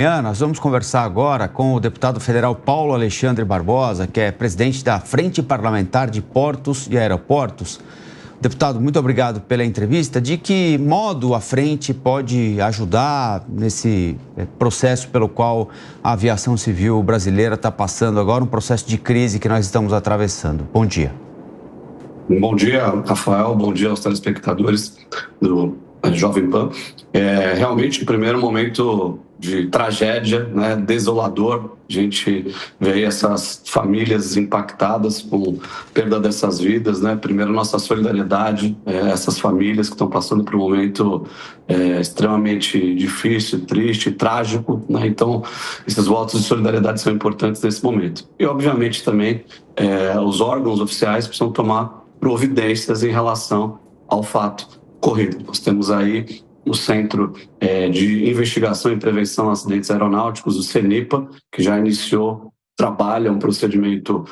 Nós vamos conversar agora com o deputado federal Paulo Alexandre Barbosa, que é presidente da Frente Parlamentar de Portos e Aeroportos. Deputado, muito obrigado pela entrevista. De que modo a frente pode ajudar nesse processo pelo qual a aviação civil brasileira está passando agora, um processo de crise que nós estamos atravessando? Bom dia. Bom dia, Rafael. Bom dia aos telespectadores do Jovem Pan. Realmente, o primeiro momento de tragédia, né, desolador. A gente vê aí essas famílias impactadas com a perda dessas vidas, né? Primeiro, nossa solidariedade a essas famílias que estão passando por um momento extremamente difícil, triste, trágico, né? Então, esses votos de solidariedade são importantes nesse momento. E, obviamente, também os órgãos oficiais precisam tomar providências em relação ao fato ocorrido. Nós temos aí o Centro de Investigação e Prevenção a Acidentes Aeronáuticos, o CENIPA, que já iniciou trabalho, um procedimento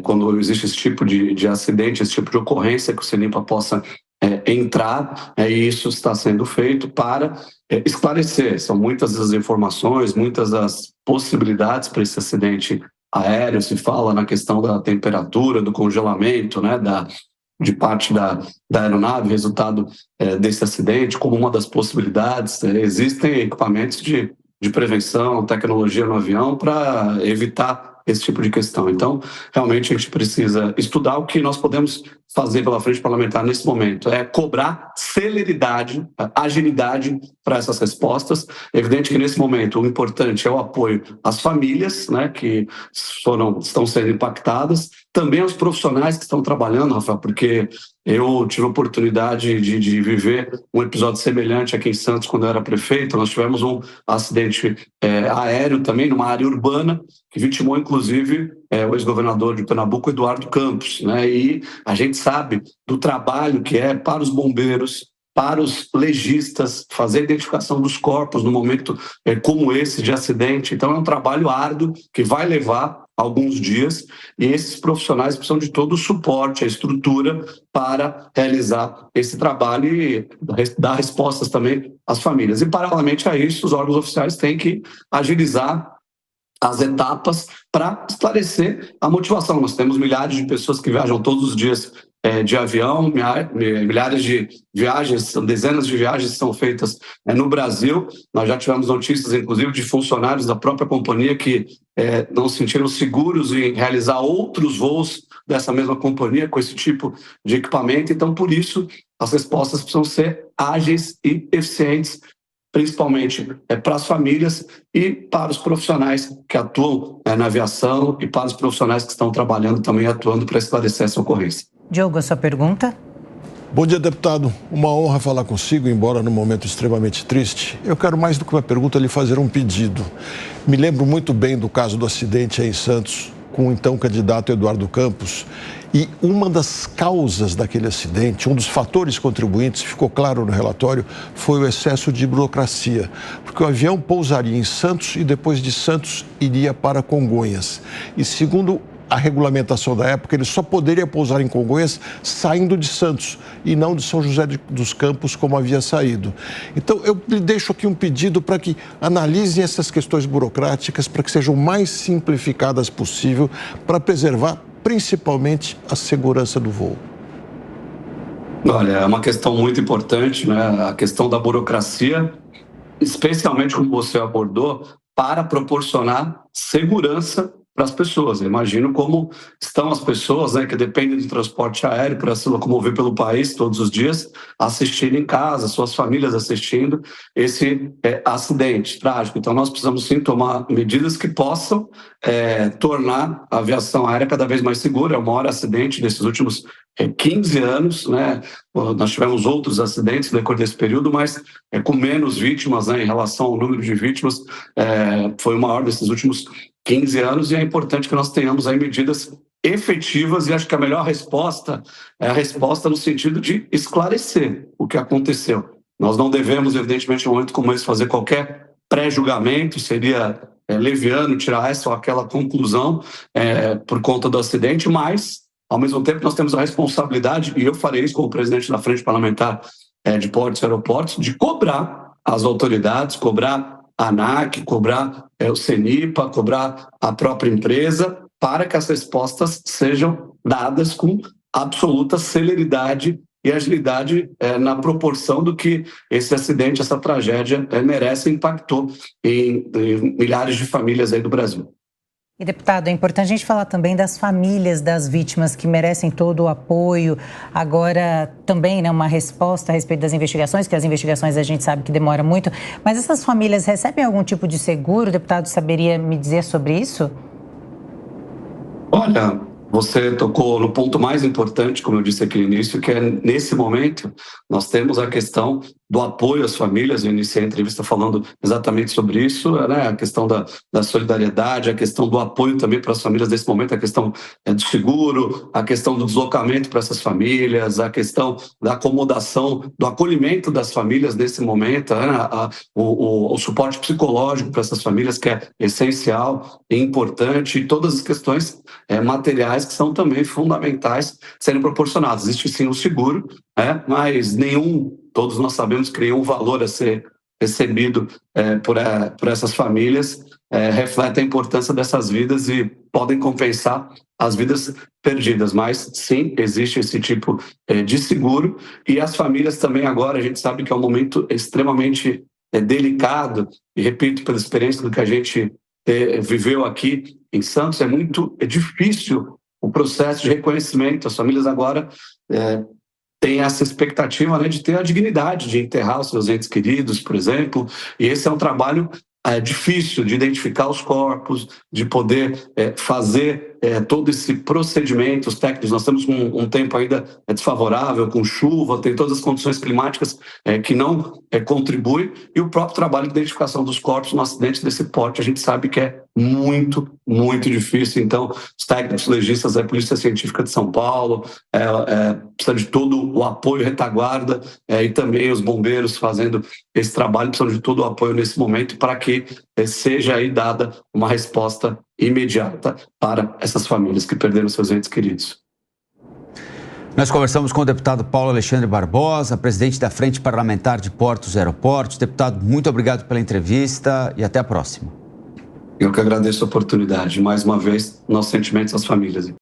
quando existe esse tipo de acidente, esse tipo de ocorrência, que o CENIPA possa entrar, e isso está sendo feito para esclarecer. São muitas as informações, muitas as possibilidades para esse acidente aéreo. Se fala na questão da temperatura, do congelamento, né, de parte da aeronave, resultado desse acidente, como uma das possibilidades. Existem equipamentos de prevenção, tecnologia no avião para evitar esse tipo de questão. Então, realmente, a gente precisa estudar. O que nós podemos fazer pela frente parlamentar nesse momento é cobrar celeridade, agilidade para essas respostas. É evidente que, nesse momento, o importante é o apoio às famílias, né, que estão sendo impactadas, também aos profissionais que estão trabalhando, Rafael, porque eu tive a oportunidade de viver um episódio semelhante aqui em Santos, quando eu era prefeito. Nós tivemos um acidente aéreo também, numa área urbana, que vitimou, inclusive, o ex-governador de Pernambuco, Eduardo Campos, né? E a gente sabe do trabalho que é para os bombeiros, para os legistas, fazer a identificação dos corpos no momento como esse de acidente. Então, é um trabalho árduo que vai levar alguns dias, e esses profissionais precisam de todo o suporte, a estrutura para realizar esse trabalho e dar respostas também às famílias. E, paralelamente a isso, os órgãos oficiais têm que agilizar as etapas para esclarecer a motivação. Nós temos milhares de pessoas que viajam todos os dias de avião, milhares de viagens, dezenas de viagens são feitas no Brasil. Nós já tivemos notícias, inclusive, de funcionários da própria companhia que não se sentiram seguros em realizar outros voos dessa mesma companhia com esse tipo de equipamento. Então, por isso, as respostas precisam ser ágeis e eficientes, principalmente para as famílias e para os profissionais que atuam na aviação e para os profissionais que estão trabalhando também, atuando para esclarecer essa ocorrência. Diogo, a sua pergunta? Bom dia, deputado. Uma honra falar consigo, embora num momento extremamente triste. Eu quero, mais do que uma pergunta, lhe fazer um pedido. Me lembro muito bem do caso do acidente aí em Santos, com o então candidato Eduardo Campos. E uma das causas daquele acidente, um dos fatores contribuintes, ficou claro no relatório, foi o excesso de burocracia. Porque o avião pousaria em Santos e depois de Santos iria para Congonhas. E segundo a regulamentação da época, ele só poderia pousar em Congonhas saindo de Santos e não de São José dos Campos, como havia saído. Então, eu lhe deixo aqui um pedido para que analisem essas questões burocráticas, para que sejam o mais simplificadas possível, para preservar principalmente a segurança do voo. Olha, é uma questão muito importante, né? A questão da burocracia, especialmente como você abordou, para proporcionar segurança para as pessoas. Eu imagino como estão as pessoas, né, que dependem do transporte aéreo para se locomover pelo país todos os dias, assistindo em casa, suas famílias assistindo esse acidente trágico. Então, nós precisamos sim tomar medidas que possam tornar a aviação aérea cada vez mais segura. É o maior acidente desses últimos 15 anos, né? Nós tivemos outros acidentes no decorrer desse período, mas com menos vítimas, né, em relação ao número de vítimas, foi o maior desses últimos 15 anos, e é importante que nós tenhamos aí medidas efetivas, e acho que a melhor resposta é a resposta no sentido de esclarecer o que aconteceu. Nós não devemos, evidentemente, em um momento como esse, fazer qualquer pré-julgamento, seria leviano tirar essa ou aquela conclusão por conta do acidente, mas, ao mesmo tempo, nós temos a responsabilidade, e eu farei isso como presidente da Frente Parlamentar de Portos e Aeroportos, de cobrar as autoridades, cobrar a ANAC, cobrar o CENIPA, cobrar a própria empresa, para que as respostas sejam dadas com absoluta celeridade e agilidade na proporção do que esse acidente, essa tragédia merece e impactou em milhares de famílias aí do Brasil. E, deputado, é importante a gente falar também das famílias das vítimas que merecem todo o apoio. Agora, também, né, uma resposta a respeito das investigações, que as investigações a gente sabe que demora muito. Mas essas famílias recebem algum tipo de seguro? O deputado saberia me dizer sobre isso? Olha, você tocou no ponto mais importante, como eu disse aqui no início, que é nesse momento nós temos a questão do apoio às famílias. Eu iniciei a entrevista falando exatamente sobre isso, né? A questão da solidariedade, a questão do apoio também para as famílias nesse momento, a questão do seguro, a questão do deslocamento para essas famílias, a questão da acomodação, do acolhimento das famílias nesse momento, né? O suporte psicológico para essas famílias, que é essencial e importante, e todas as questões materiais que são também fundamentais serem proporcionadas. Existe sim o seguro, mas todos nós sabemos que nenhum valor a ser recebido por essas famílias reflete a importância dessas vidas e podem compensar as vidas perdidas. Mas sim, existe esse tipo de seguro, e as famílias também agora, a gente sabe que é um momento extremamente delicado, e repito, pela experiência do que a gente viveu aqui em Santos, é difícil o processo de reconhecimento. As famílias agora têm essa expectativa, né, de ter a dignidade de enterrar os seus entes queridos, por exemplo, e esse é um trabalho difícil de identificar os corpos, de poder fazer todo esse procedimento. Os técnicos, nós temos um tempo ainda desfavorável, com chuva, tem todas as condições climáticas que não contribuem, e o próprio trabalho de identificação dos corpos no acidente desse porte, a gente sabe que é muito, muito difícil. Então, os técnicos legistas da Polícia Científica de São Paulo precisam de todo o apoio, retaguarda, e também os bombeiros fazendo esse trabalho, precisam de todo o apoio nesse momento para que seja aí dada uma resposta imediata para essas famílias que perderam seus entes queridos. Nós conversamos com o deputado Paulo Alexandre Barbosa, presidente da Frente Parlamentar de Portos e Aeroportos. Deputado, muito obrigado pela entrevista e até a próxima. Eu que agradeço a oportunidade. Mais uma vez, nossos sentimentos às famílias.